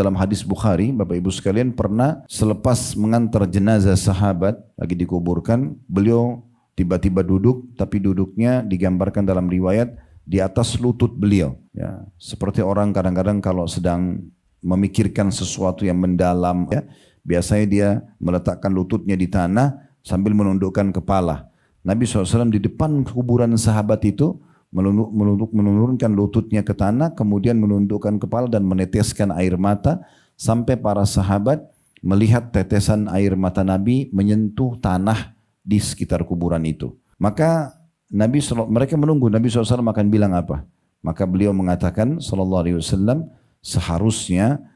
Dalam hadis Bukhari, Bapak Ibu sekalian, pernah selepas mengantar jenazah sahabat lagi dikuburkan, beliau tiba-tiba duduk, tapi duduknya digambarkan dalam riwayat di atas lutut beliau. Ya, seperti orang kadang-kadang kalau sedang memikirkan sesuatu yang mendalam, ya, biasanya dia meletakkan lututnya di tanah sambil menundukkan kepala. Nabi SAW di depan kuburan sahabat itu menurunkan lututnya ke tanah, kemudian menundukkan kepala dan meneteskan air mata sampai para sahabat melihat tetesan air mata Nabi menyentuh tanah di sekitar kuburan itu. Maka mereka menunggu Nabi SAW akan bilang apa. Maka beliau mengatakan SAW, seharusnya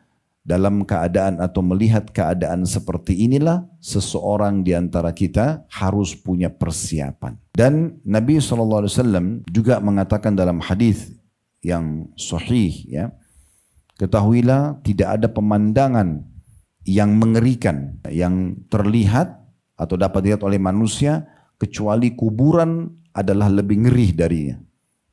dalam keadaan atau melihat keadaan seperti inilah seseorang di antara kita harus punya persiapan. Dan Nabi SAW juga mengatakan dalam hadis yang sahih, ya, ketahuilah tidak ada pemandangan yang mengerikan yang terlihat atau dapat dilihat oleh manusia kecuali kuburan adalah lebih ngeri darinya.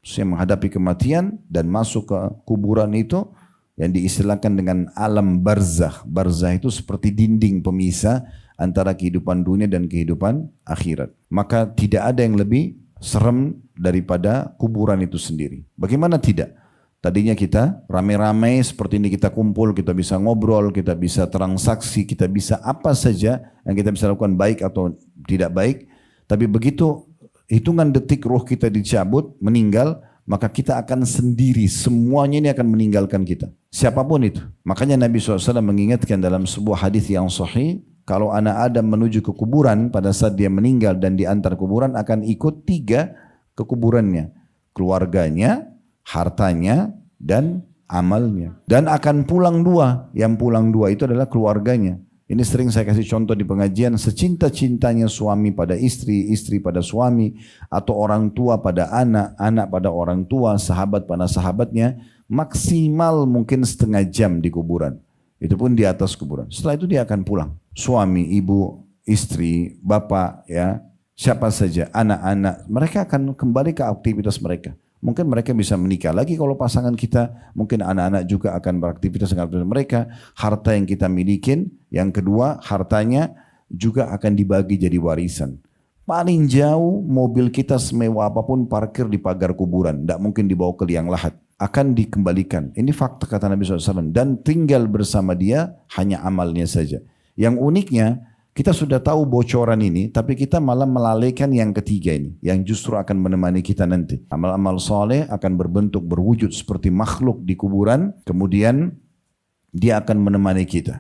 Saya menghadapi kematian dan masuk ke kuburan itu yang diistilahkan dengan alam barzakh. Barzakh itu seperti dinding pemisah antara kehidupan dunia dan kehidupan akhirat. Maka tidak ada yang lebih serem daripada kuburan itu sendiri. Bagaimana tidak? Tadinya kita ramai-ramai seperti ini, kita kumpul, kita bisa ngobrol, kita bisa transaksi, kita bisa apa saja yang kita bisa lakukan, baik atau tidak baik. Tapi begitu hitungan detik ruh kita dicabut, meninggal, maka kita akan sendiri, semuanya ini akan meninggalkan kita. Siapapun itu. Makanya Nabi SAW mengingatkan dalam sebuah hadis yang sahih, kalau anak Adam menuju ke kuburan pada saat dia meninggal dan diantar kuburan akan ikut 3 ke kuburannya. Keluarganya, hartanya, dan amalnya. Dan akan pulang 2. Yang pulang 2 itu adalah keluarganya. Ini sering saya kasih contoh di pengajian, secinta-cintanya suami pada istri, istri pada suami, atau orang tua pada anak, anak pada orang tua, sahabat pada sahabatnya, maksimal mungkin setengah jam di kuburan. Itu pun di atas kuburan. Setelah itu dia akan pulang. Suami, ibu, istri, bapak, ya, siapa saja, anak-anak, mereka akan kembali ke aktivitas mereka. Mungkin mereka bisa menikah lagi kalau pasangan kita, mungkin anak-anak juga akan beraktivitas dengan aktivitas mereka. Harta yang kita milikin, yang kedua hartanya juga akan dibagi jadi warisan. Paling jauh mobil kita semewah apapun parkir di pagar kuburan, tidak mungkin dibawa ke liang lahat, akan dikembalikan. Ini fakta kata Nabi SAW. Dan tinggal bersama dia hanya amalnya saja. Yang uniknya, kita sudah tahu bocoran ini, tapi kita malah melalaikan yang ketiga ini, yang justru akan menemani kita nanti. Amal-amal soleh akan berbentuk, berwujud seperti makhluk di kuburan, kemudian dia akan menemani kita.